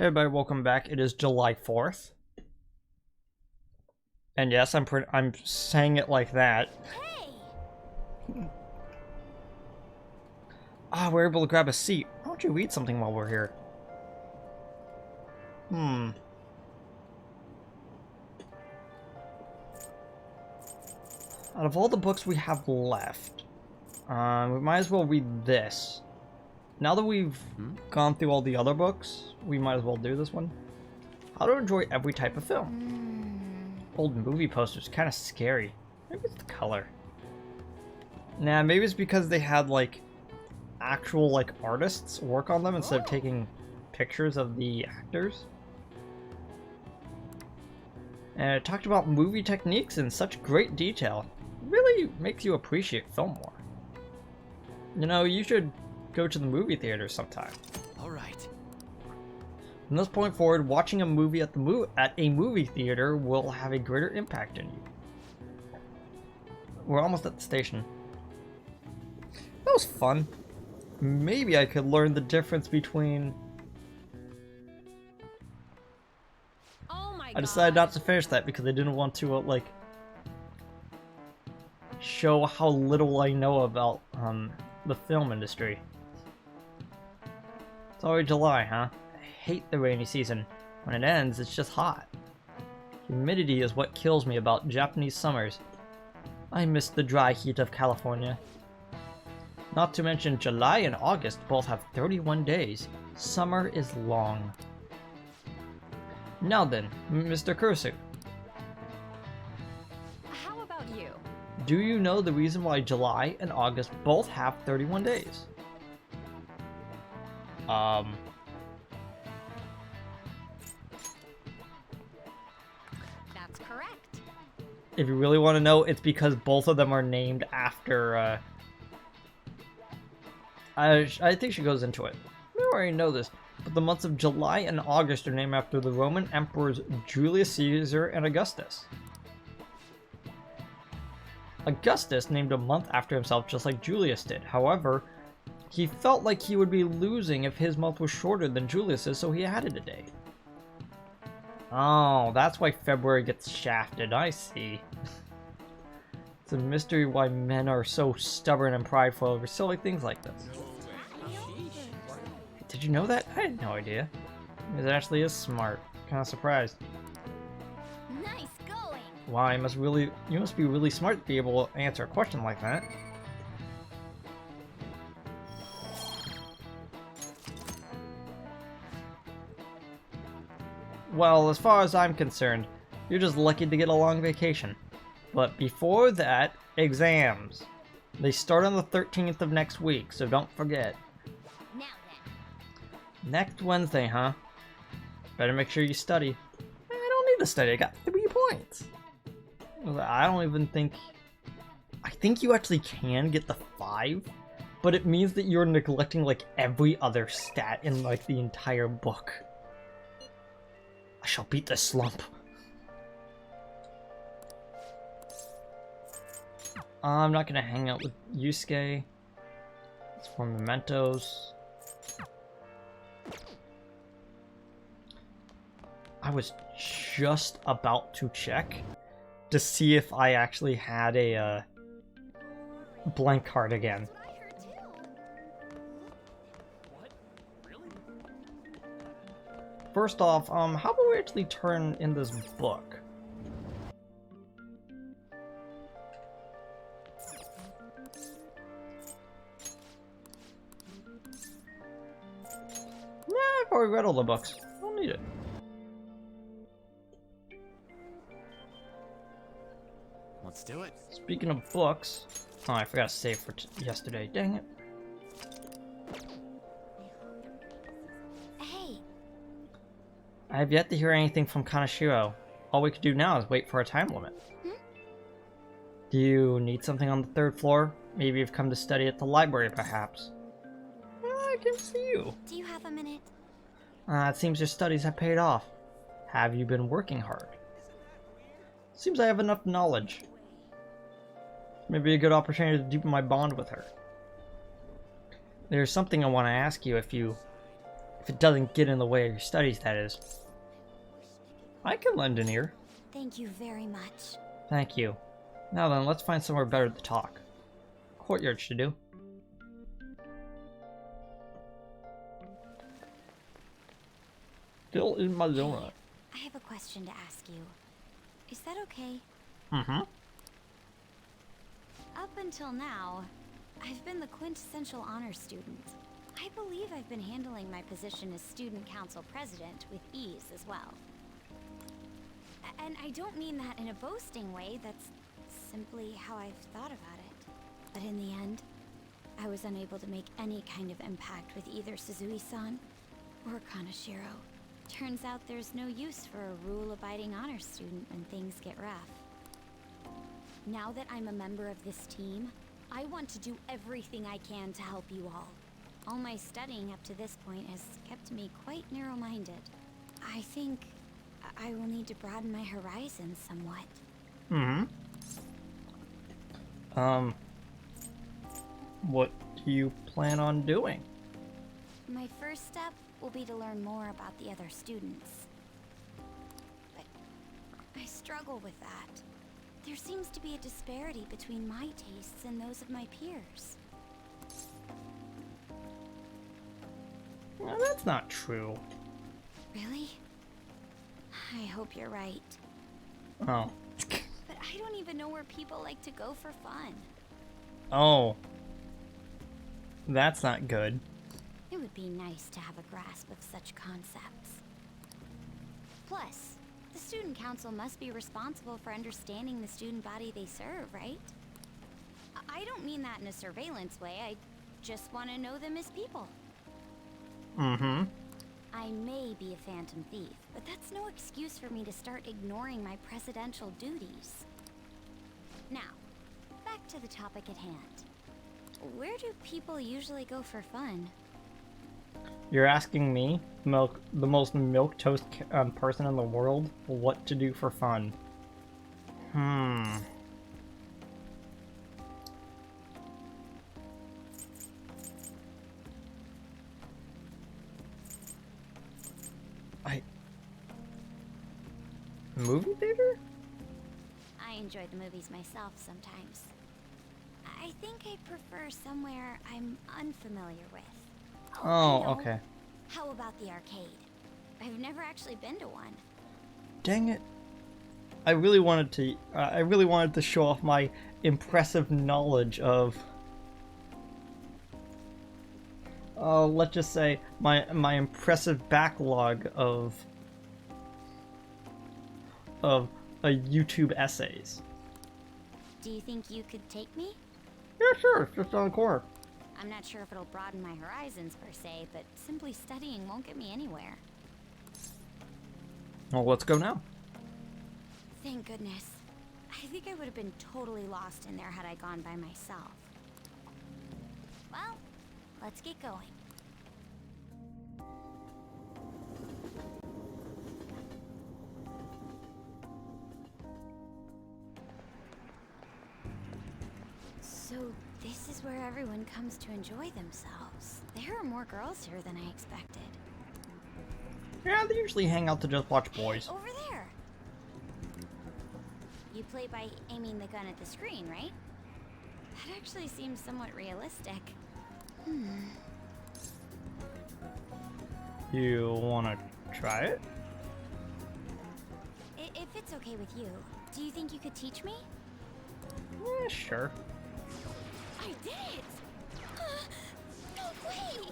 Hey everybody, welcome back. It is July 4th. And yes, I'm saying it like that. Hey. We're able to grab a seat. Why don't you read something while we're here? Out of all the books we have left, we might as well read this. Now that we've gone through all the other books, we might as well do this one. How to enjoy every type of film. Old movie posters, kind of scary. Maybe it's the color. Nah, maybe it's because they had like actual like artists work on them instead of taking pictures of the actors. And it talked about movie techniques in such great detail. It really makes you appreciate film more. You know, you should go to the movie theater sometime. All right. From this point forward, watching a movie at a movie theater will have a greater impact on you. We're almost at the station. That was fun. Maybe I could learn the difference between... Oh my God. I decided not to finish that because I didn't want to, like, show how little I know about, the film industry. It's already July, huh? I hate the rainy season. When it ends, it's just hot. Humidity is what kills me about Japanese summers. I miss the dry heat of California. Not to mention July and August both have 31 days. Summer is long. Now then, Mr. Kursu. How about you? Do you know the reason why July and August both have 31 days? That's correct. If you really want to know, it's because both of them are named after, I think she goes into it. We already know this, but the months of July and August are named after the Roman emperors Julius Caesar and Augustus. Augustus named a month after himself just like Julius did. However, he felt like he would be losing if his month was shorter than Julius's, so he added a day. Oh, that's why February gets shafted, I see. It's a mystery why men are so stubborn and prideful over silly things like this. Did you know that? I had no idea. It actually is smart. Kind of surprised. Nice going. Wow, you must be really smart to be able to answer a question like that. Well, as far as I'm concerned, you're just lucky to get a long vacation. But before that, exams. They start on the 13th of next week, so don't forget. Now then. Next Wednesday, huh? Better make sure you study. I don't need to study, I got 3 points. I don't even think... I think you actually can get the 5, but it means that you're neglecting like every other stat in like the entire book. I shall beat this slump. I'm not gonna hang out with Yusuke. It's for mementos. I was just about to check to see if I actually had a blank card again. First off, how about we actually turn in this book? Nah, I've already read all the books. I don't need it. Let's do it. Speaking of books... Oh, I forgot to save for yesterday. Dang it. Hey. I have yet to hear anything from Kaneshiro. All we could do now is wait for a time limit. Do you need something on the 3rd floor? Maybe you've come to study at the library, perhaps. I can see you. Do you have a minute? It seems your studies have paid off. Have you been working hard? Seems I have enough knowledge. Maybe a good opportunity to deepen my bond with her. There's something I want to ask you if you If it doesn't get in the way of your studies, that is. I can lend an ear. Thank you very much. Thank you. Now then, let's find somewhere better to talk. Courtyard should do. Still in my zone. I have a question to ask you. Is that okay? Mm-hmm. Up until now, I've been the quintessential honor student. I believe I've been handling my position as student council president with ease as well. And I don't mean that in a boasting way, that's simply how I've thought about it. But in the end, I was unable to make any kind of impact with either Suzui-san or Kaneshiro. Turns out there's no use for a rule-abiding honor student when things get rough. Now that I'm a member of this team, I want to do everything I can to help you all. All my studying up to this point has kept me quite narrow-minded. I think I will need to broaden my horizons somewhat. Mm-hmm. What do you plan on doing? My first step will be to learn more about the other students. But I struggle with that. There seems to be a disparity between my tastes and those of my peers. Well, that's not true. Really? I hope you're right. Oh. But I don't even know where people like to go for fun. Oh. That's not good. It would be nice to have a grasp of such concepts. Plus, the student council must be responsible for understanding the student body they serve, right? I don't mean that in a surveillance way, I just want to know them as people. Mm-hmm. I may be a phantom thief, but that's no excuse for me to start ignoring my presidential duties. Now, back to the topic at hand. Where do people usually go for fun? You're asking me, the most milquetoast person in the world, what to do for fun? Movie theater? I enjoy the movies myself sometimes. I think I'd prefer somewhere I'm unfamiliar with. I Oh, know. okay. How about the arcade? I've never actually been to one. Dang it. I really wanted to show off my impressive knowledge of let's just say my impressive backlog of YouTube essays. Do you think you could take me? Yeah, sure, it's just on the corner. I'm not sure if it'll broaden my horizons per se, but simply studying won't get me anywhere. Well, let's go now. Thank goodness. I think I would have been totally lost in there had I gone by myself. Well, let's get going. So this is where everyone comes to enjoy themselves. There are more girls here than I expected. Yeah, they usually hang out to just watch boys. Over there! You play by aiming the gun at the screen, right? That actually seems somewhat realistic. You wanna try it? If it's okay with you, do you think you could teach me? Yeah, sure. I did it! No way!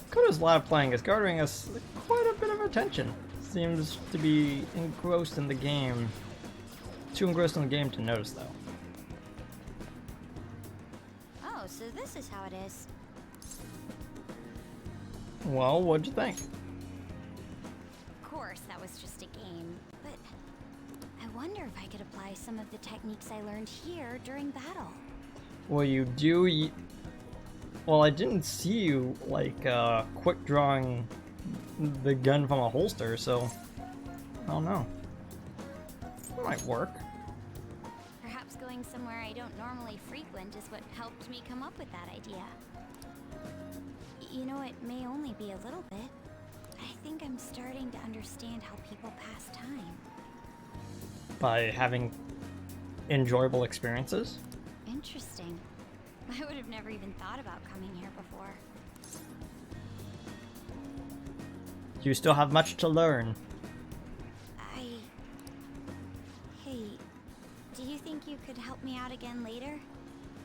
Koto's live playing is garnering us quite a bit of attention. Seems to be engrossed in the game. Too engrossed in the game to notice, though. Oh, so this is how it is. Well, what'd you think? Of course, that was just a game, but I wonder if I could apply some of the techniques I learned here during battle. Well, you do. Well, I didn't see you, like, quick drawing the gun from a holster, so I don't know. It might work. Perhaps going somewhere I don't normally frequent is what helped me come up with that idea. You know, it may only be a little bit. I think I'm starting to understand how people pass time. By having enjoyable experiences? Interesting. I would have never even thought about coming here before. You still have much to learn. Hey, do you think you could help me out again later?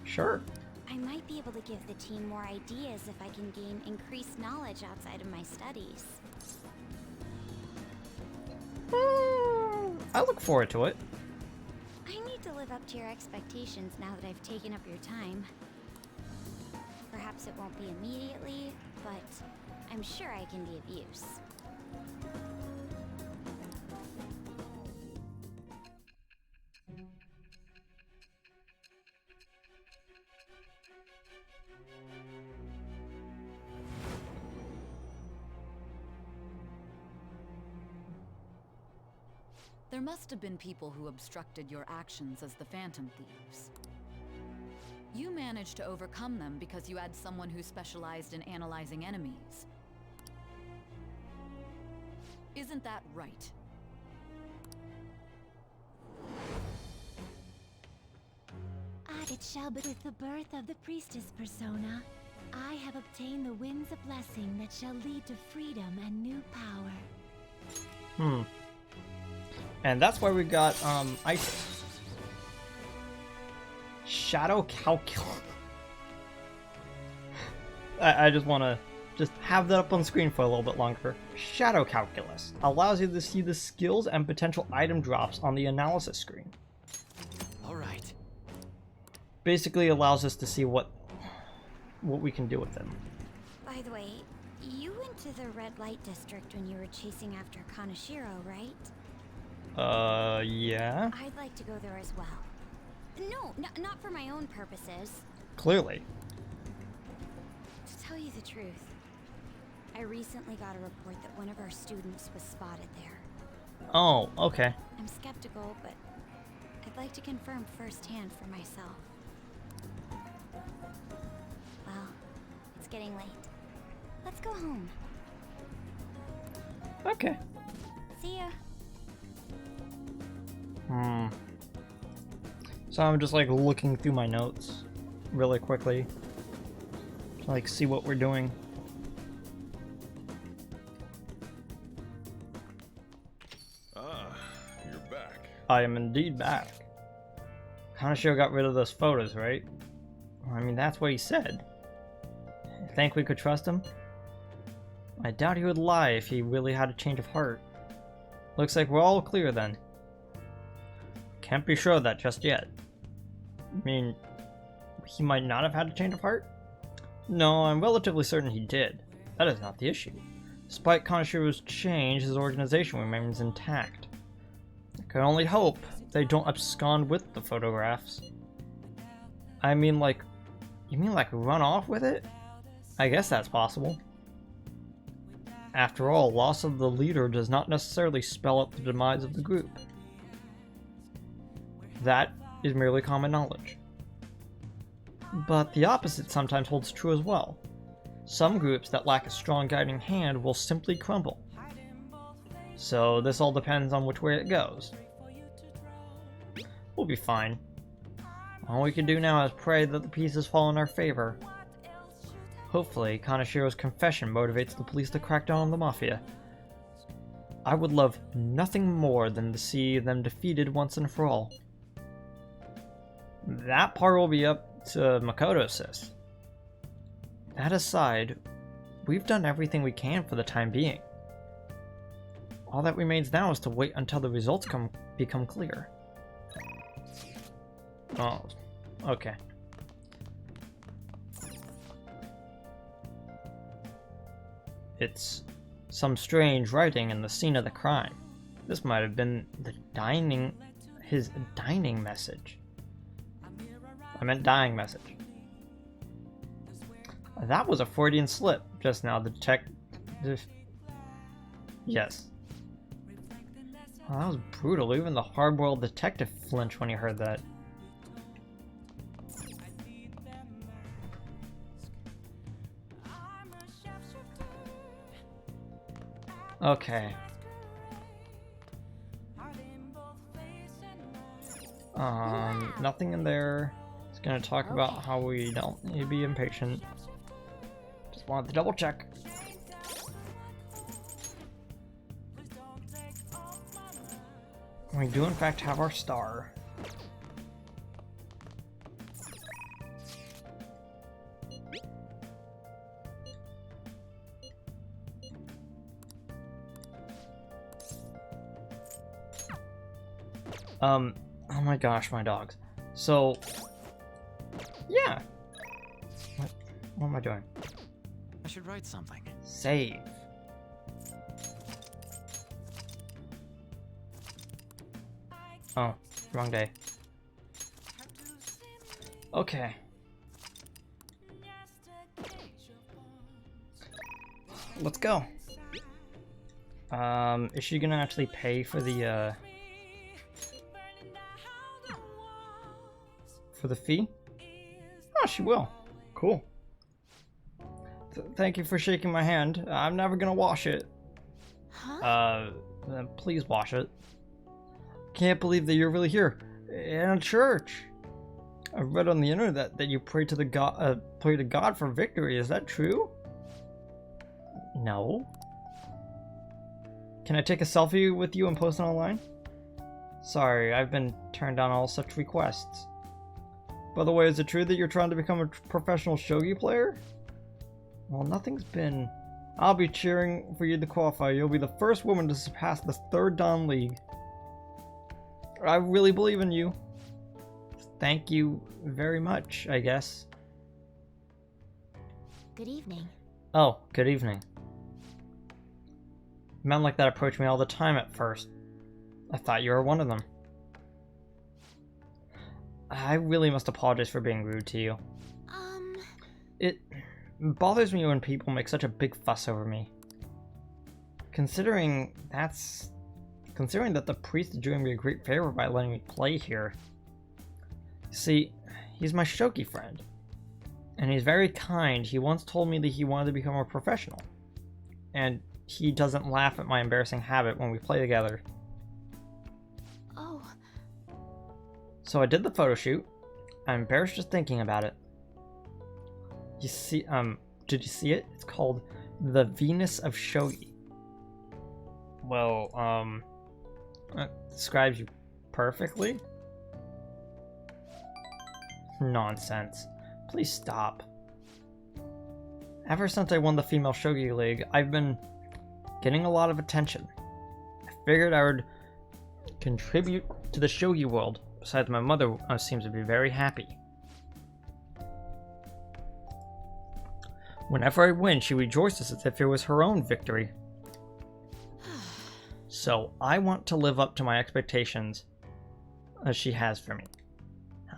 Sure. I might be able to give the team more ideas if I can gain increased knowledge outside of my studies. I look forward to it. I need to live up to your expectations now that I've taken up your time. Perhaps it won't be immediately, but I'm sure I can be of use. There must have been people who obstructed your actions as the Phantom Thieves. You managed to overcome them because you had someone who specialized in analyzing enemies. Isn't that right? It shall be with the birth of the priestess persona. I have obtained the winds of blessing that shall lead to freedom and new power. And that's why we got Isis. Shadow Calculus. I just want to have that up on screen for a little bit longer. Shadow Calculus allows you to see the skills and potential item drops on the analysis screen. All right. Basically allows us to see what we can do with them. By the way, you went to the red light district when you were chasing after Kaneshiro, right? Yeah. I'd like to go there as well. No, not for my own purposes. Clearly. To tell you the truth, I recently got a report that one of our students was spotted there. Oh, okay. I'm skeptical, but I'd like to confirm firsthand for myself. Well, it's getting late. Let's go home. Okay. See ya. So I'm just like looking through my notes really quickly to like see what we're doing. Ah, you're back. I am indeed back. Kaneshiro got rid of those photos, right? I mean, that's what he said. Think we could trust him? I doubt he would lie if he really had a change of heart. Looks like we're all clear then. Can't be sure of that just yet. I mean, he might not have had a change of heart? No, I'm relatively certain he did. That is not the issue. Despite Kaneshiro's change, his organization remains intact. I can only hope they don't abscond with the photographs. I mean, like, you mean like run off with it? I guess that's possible. After all, loss of the leader does not necessarily spell out the demise of the group. That is merely common knowledge. But the opposite sometimes holds true as well. Some groups that lack a strong guiding hand will simply crumble. So this all depends on which way it goes. We'll be fine. All we can do now is pray that the pieces fall in our favor. Hopefully, Kaneshiro's confession motivates the police to crack down on the Mafia. I would love nothing more than to see them defeated once and for all. That part will be up to Makoto, sis. That aside, we've done everything we can for the time being. All that remains now is to wait until the results become clear. Oh, okay. It's some strange writing in the scene of the crime. This might have been his dining message. I meant dying message. That was a Freudian slip just now. The detective. Yes. Oh, that was brutal. Even the hard-boiled detective flinched when he heard that. Okay. Nothing in there. It's gonna talk about how we don't need to be impatient. Just wanted to double check. We do in fact have our star. Oh my gosh, my dogs. So, yeah. What am I doing? I should write something. Save. Oh, wrong day. Okay. Let's go. Is she gonna actually pay for the fee? Oh, she will. Cool. Thank you for shaking my hand. I'm never gonna wash it. Huh? Please wash it. Can't believe that you're really here in a church. I read on the internet that you pray to God for victory. Is that true? No. Can I take a selfie with you and post it online? Sorry, I've been turned down all such requests. By the way, is it true that you're trying to become a professional shogi player? Well, nothing's been... I'll be cheering for you to qualify. You'll be the first woman to surpass the 3rd Dan League. I really believe in you. Thank you very much, I guess. Good evening. Oh, good evening. Men like that approach me all the time at first. I thought you were one of them. I really must apologize for being rude to you. It bothers me when people make such a big fuss over me. Considering that the priest is doing me a great favor by letting me play here. See, he's my shogi friend. And he's very kind. He once told me that he wanted to become a professional. And he doesn't laugh at my embarrassing habit when we play together. Oh. So I did the photo shoot. I'm embarrassed just thinking about it. You see, did you see it? It's called The Venus of Shogi. Well, it describes you perfectly. Nonsense. Please stop. Ever since I won the Female Shogi League, I've been getting a lot of attention. I figured I would contribute to the shogi world. Besides, my mother seems to be very happy. Whenever I win, she rejoices as if it was her own victory. So, I want to live up to my expectations as she has for me.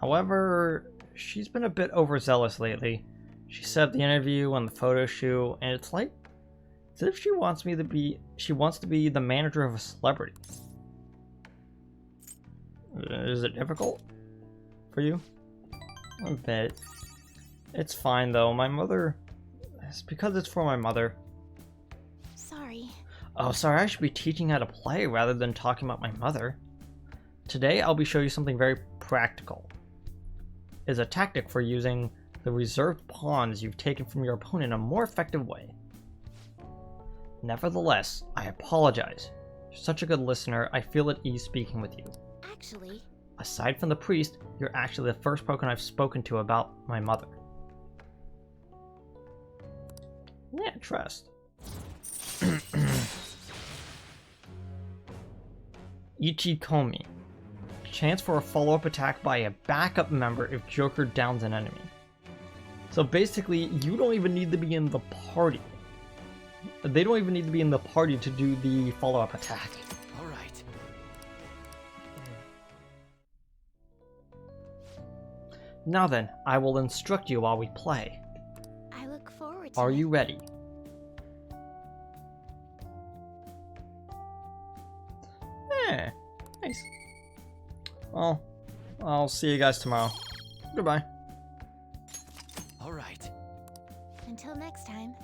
However, she's been a bit overzealous lately. She set up the interview and the photo shoot, and it's like as if she wants to be the manager of a celebrity. Is it difficult for you? A bit. It's fine though. It's because it's for my mother. Sorry. Oh, sorry, I should be teaching how to play rather than talking about my mother. Today, I'll be showing you something very practical. It's a tactic for using the reserved pawns you've taken from your opponent in a more effective way. Nevertheless, I apologize. You're such a good listener, I feel at ease speaking with you. Actually... Aside from the priest, you're actually the first Pokemon I've spoken to about my mother. Yeah, trust. Ichikomi. Chance for a follow-up attack by a backup member if Joker downs an enemy. So basically, you don't even need to be in the party. They don't even need to be in the party to do the follow-up attack. All right. Now then, I will instruct you while we play. I look forward to Are it. you ready? Yeah, nice. Well, I'll see you guys tomorrow. Goodbye. All right. Until next time.